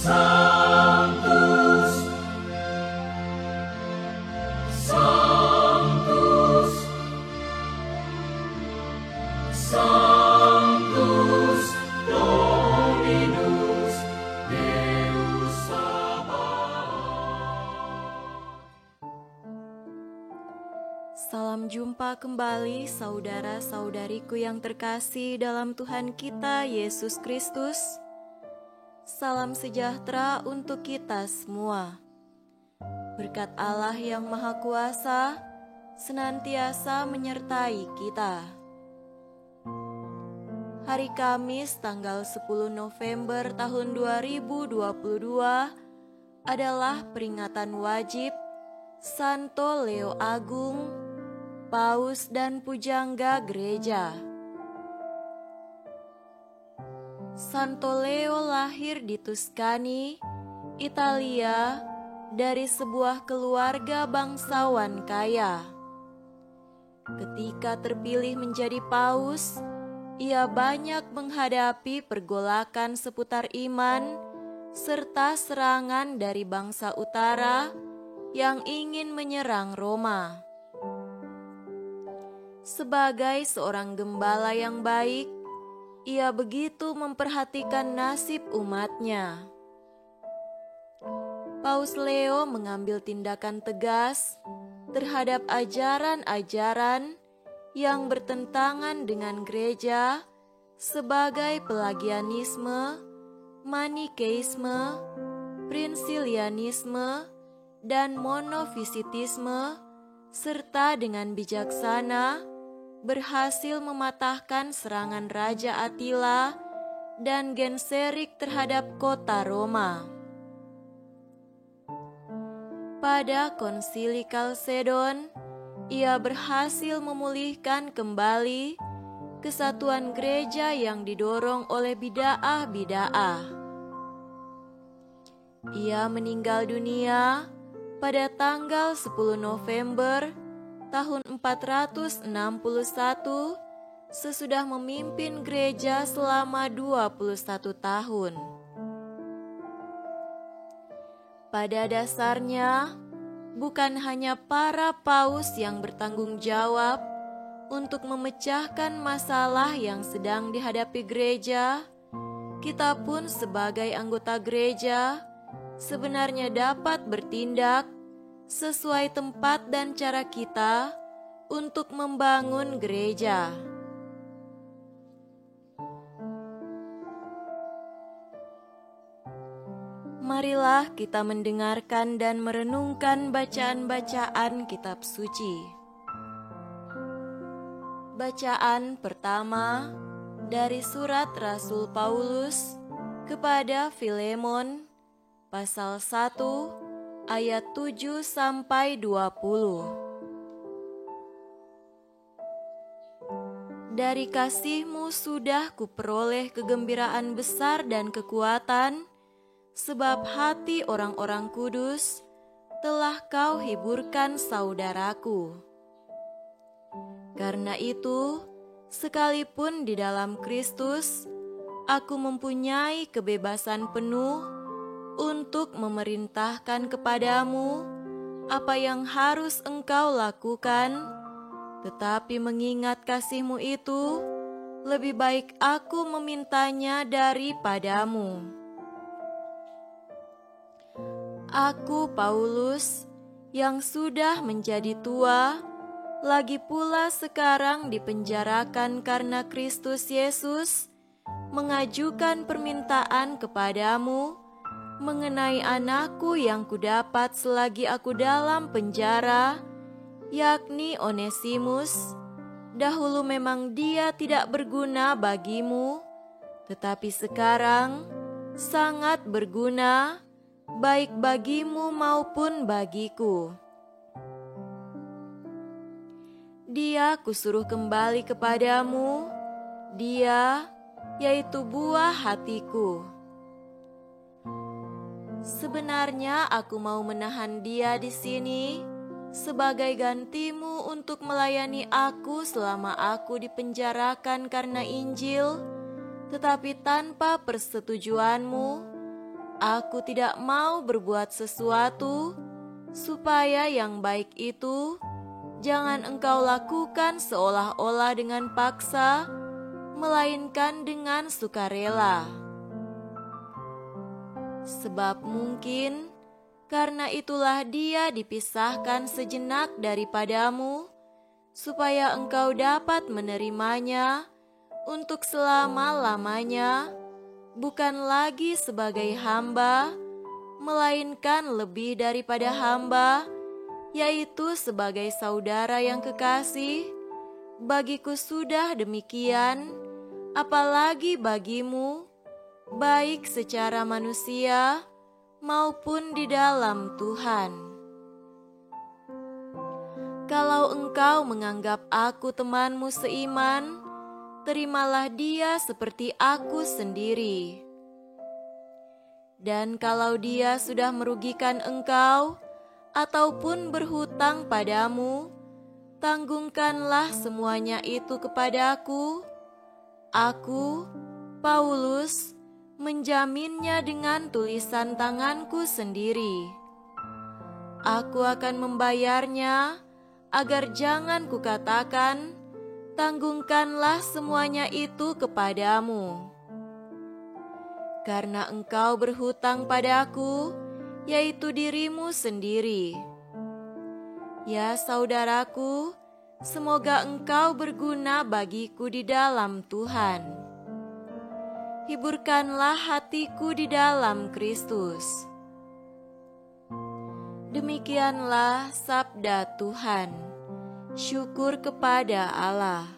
Sanctus, Sanctus, Sanctus Dominus Deus Sabaoth. Salam jumpa kembali saudara-saudariku yang terkasih dalam Tuhan kita Yesus Kristus. Salam sejahtera untuk kita semua. Berkat Allah yang Maha Kuasa senantiasa menyertai kita. Hari Kamis tanggal 10 November tahun 2022 adalah peringatan wajib Santo Leo Agung, Paus dan Pujangga Gereja. Santo Leo lahir di Tuscany, Italia, dari sebuah keluarga bangsawan kaya. Ketika terpilih menjadi paus, ia banyak menghadapi pergolakan seputar iman serta serangan dari bangsa utara yang ingin menyerang Roma. Sebagai seorang gembala yang baik, ia begitu memperhatikan nasib umatnya. Paus Leo mengambil tindakan tegas terhadap ajaran-ajaran yang bertentangan dengan gereja sebagai Pelagianisme, Manikeisme, Prinsilianisme, dan Monofisitisme, serta dengan bijaksana berhasil mematahkan serangan Raja Attila dan Genseric terhadap kota Roma. Pada Konsili Kalsedon, ia berhasil memulihkan kembali kesatuan gereja yang didorong oleh bid'ah-bid'ah. Ia meninggal dunia pada tanggal 10 November tahun 461 sesudah memimpin gereja selama 21 tahun. Pada dasarnya, bukan hanya para paus yang bertanggung jawab untuk memecahkan masalah yang sedang dihadapi gereja, kita pun sebagai anggota gereja sebenarnya dapat bertindak sesuai tempat dan cara kita untuk membangun gereja. Marilah kita mendengarkan dan merenungkan bacaan-bacaan kitab suci. Bacaan pertama dari surat Rasul Paulus kepada Filemon, pasal 1 ayat 7 sampai 20. Dari kasih-Mu sudah kuperoleh kegembiraan besar dan kekuatan, sebab hati orang-orang kudus telah Kau hiburkan saudaraku. Karena itu, sekalipun di dalam Kristus, aku mempunyai kebebasan penuh untuk memerintahkan kepadamu apa yang harus engkau lakukan, tetapi mengingat kasih-Mu itu, lebih baik aku memintanya daripadamu. Aku Paulus, yang sudah menjadi tua, lagi pula sekarang dipenjarakan karena Kristus Yesus, mengajukan permintaan kepadamu mengenai anakku yang kudapat selagi aku dalam penjara, yakni Onesimus. Dahulu memang dia tidak berguna bagimu, tetapi sekarang sangat berguna, baik bagimu maupun bagiku. Dia kusuruh kembali kepadamu, dia yaitu buah hatiku. Sebenarnya aku mau menahan dia di sini sebagai gantimu untuk melayani aku selama aku dipenjarakan karena Injil, tetapi tanpa persetujuanmu, aku tidak mau berbuat sesuatu, supaya yang baik itu jangan engkau lakukan seolah-olah dengan paksa, melainkan dengan sukarela. Sebab mungkin karena itulah Dia dipisahkan sejenak daripadamu, supaya engkau dapat menerimanya untuk selama-lamanya, bukan lagi sebagai hamba, melainkan lebih daripada hamba, yaitu sebagai saudara yang kekasih. Bagiku sudah demikian, apalagi bagimu, baik secara manusia maupun di dalam Tuhan. Kalau engkau menganggap aku temanmu seiman, terimalah dia seperti aku sendiri. Dan kalau dia sudah merugikan engkau ataupun berhutang padamu, tanggungkanlah semuanya itu kepadaku. Aku, Paulus, menjaminnya dengan tulisan tanganku sendiri. Aku akan membayarnya, agar jangan kukatakan, tanggungkanlah semuanya itu kepadamu. Karena engkau berhutang padaku, yaitu dirimu sendiri. Ya saudaraku, semoga engkau berguna bagiku di dalam Tuhan. Hiburkanlah hatiku di dalam Kristus. Demikianlah sabda Tuhan. Syukur kepada Allah.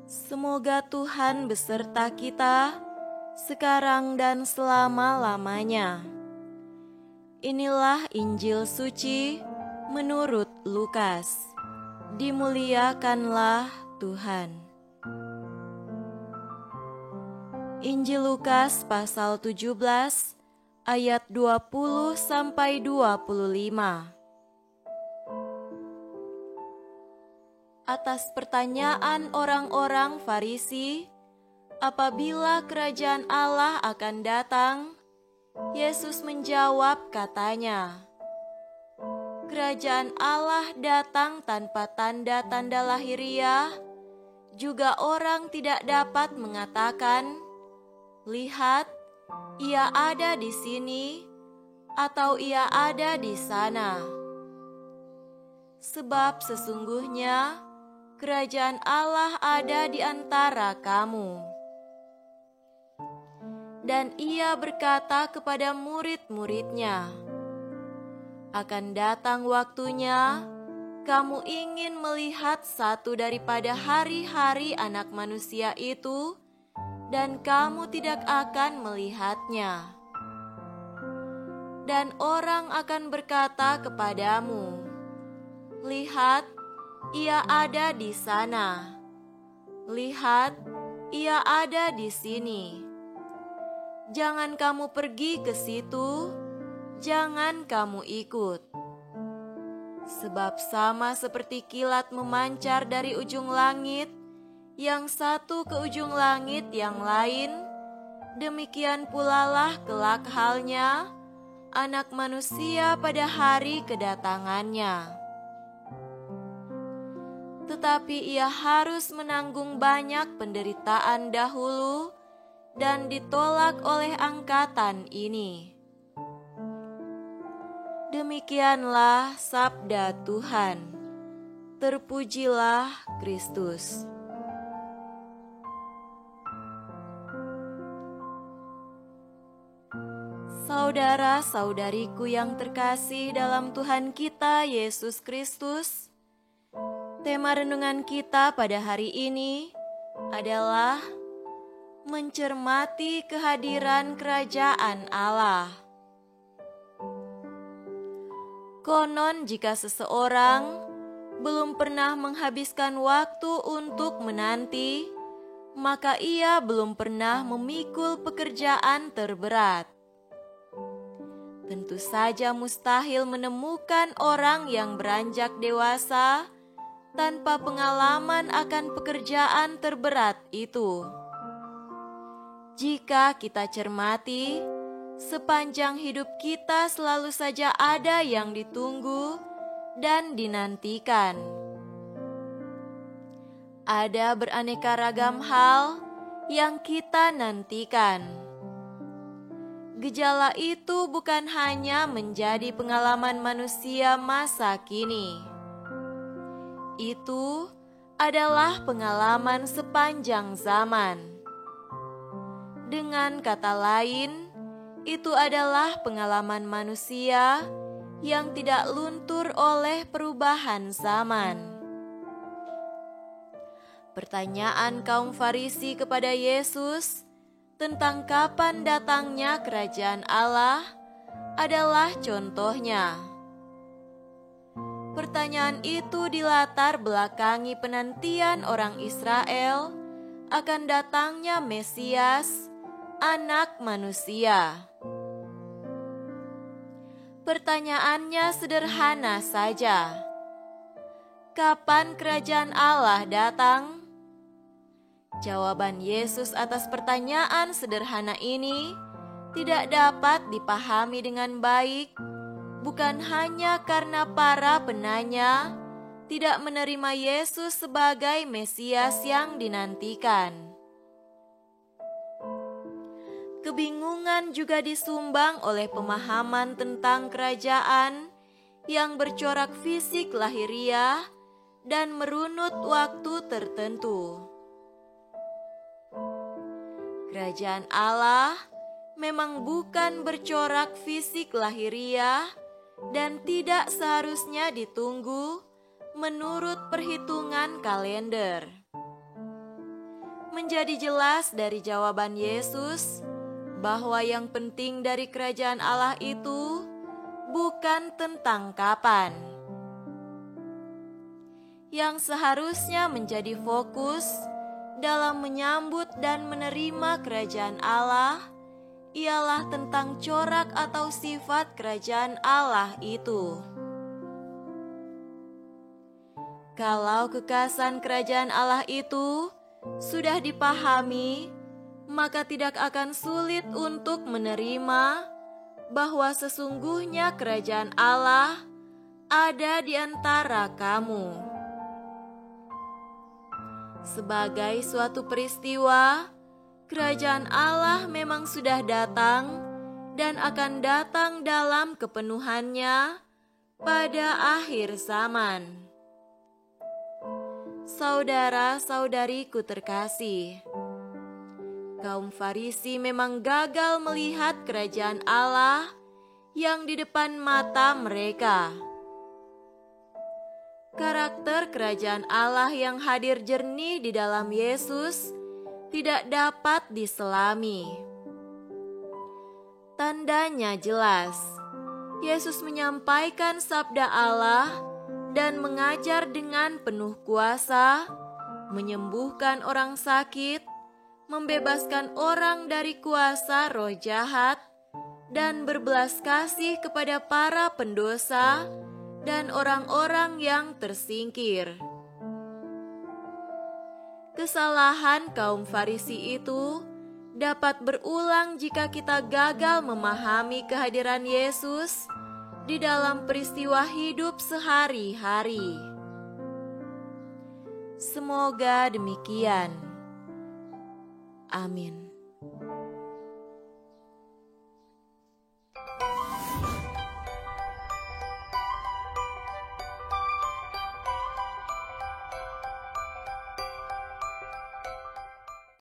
Semoga Tuhan beserta kita sekarang dan selama-lamanya. Inilah Injil suci menurut Lukas. Dimuliakanlah Tuhan. Injil Lukas pasal 17 ayat 20 sampai 25. Atas pertanyaan orang-orang Farisi, apabila kerajaan Allah akan datang, Yesus menjawab katanya, "Kerajaan Allah datang tanpa tanda-tanda lahiriah, juga orang tidak dapat mengatakan, 'Lihat, ia ada di sini,' atau 'ia ada di sana.' Sebab sesungguhnya kerajaan Allah ada di antara kamu." Dan ia berkata kepada murid-muridnya, "Akan datang waktunya, kamu ingin melihat satu daripada hari-hari Anak Manusia itu, dan kamu tidak akan melihatnya. Dan orang akan berkata kepadamu, 'Lihat, ia ada di sana. Lihat, ia ada di sini.' Jangan kamu pergi ke situ, jangan kamu ikut. Sebab sama seperti kilat memancar dari ujung langit, yang satu ke ujung langit yang lain, demikian pula lah kelak halnya Anak Manusia pada hari kedatangannya. Tetapi ia harus menanggung banyak penderitaan dahulu dan ditolak oleh angkatan ini." Demikianlah sabda Tuhan. Terpujilah Kristus. Saudara-saudariku yang terkasih dalam Tuhan kita Yesus Kristus, tema renungan kita pada hari ini adalah mencermati kehadiran kerajaan Allah. Konon jika seseorang belum pernah menghabiskan waktu untuk menanti, maka ia belum pernah memikul pekerjaan terberat. Tentu saja mustahil menemukan orang yang beranjak dewasa tanpa pengalaman akan pekerjaan terberat itu. Jika kita cermati, sepanjang hidup kita selalu saja ada yang ditunggu dan dinantikan. Ada beraneka ragam hal yang kita nantikan. Gejala itu bukan hanya menjadi pengalaman manusia masa kini. Itu adalah pengalaman sepanjang zaman. Dengan kata lain, itu adalah pengalaman manusia yang tidak luntur oleh perubahan zaman. Pertanyaan kaum Farisi kepada Yesus tentang kapan datangnya kerajaan Allah adalah contohnya. Pertanyaan itu dilatar belakangi penantian orang Israel akan datangnya Mesias, Anak Manusia. Pertanyaannya sederhana saja. Kapan kerajaan Allah datang? Jawaban Yesus atas pertanyaan sederhana ini tidak dapat dipahami dengan baik, bukan hanya karena para penanya tidak menerima Yesus sebagai Mesias yang dinantikan. Kebingungan juga disumbang oleh pemahaman tentang kerajaan yang bercorak fisik lahiriah dan merunut waktu tertentu. Kerajaan Allah memang bukan bercorak fisik lahiriah dan tidak seharusnya ditunggu menurut perhitungan kalender. Menjadi jelas dari jawaban Yesus bahwa yang penting dari kerajaan Allah itu bukan tentang kapan. Yang seharusnya menjadi fokus dalam menyambut dan menerima kerajaan Allah ialah tentang corak atau sifat kerajaan Allah itu. Kalau kekasan kerajaan Allah itu sudah dipahami, maka tidak akan sulit untuk menerima bahwa sesungguhnya kerajaan Allah ada di antara kamu. Sebagai suatu peristiwa, kerajaan Allah memang sudah datang dan akan datang dalam kepenuhannya pada akhir zaman. Saudara-saudariku terkasih, kaum Farisi memang gagal melihat kerajaan Allah yang di depan mata mereka. Karakter kerajaan Allah yang hadir jernih di dalam Yesus tidak dapat diselami. Tandanya jelas, Yesus menyampaikan sabda Allah dan mengajar dengan penuh kuasa, menyembuhkan orang sakit, membebaskan orang dari kuasa roh jahat, dan berbelas kasih kepada para pendosa dan orang-orang yang tersingkir. Kesalahan kaum Farisi itu dapat berulang jika kita gagal memahami kehadiran Yesus di dalam peristiwa hidup sehari-hari. Semoga demikian. Amin.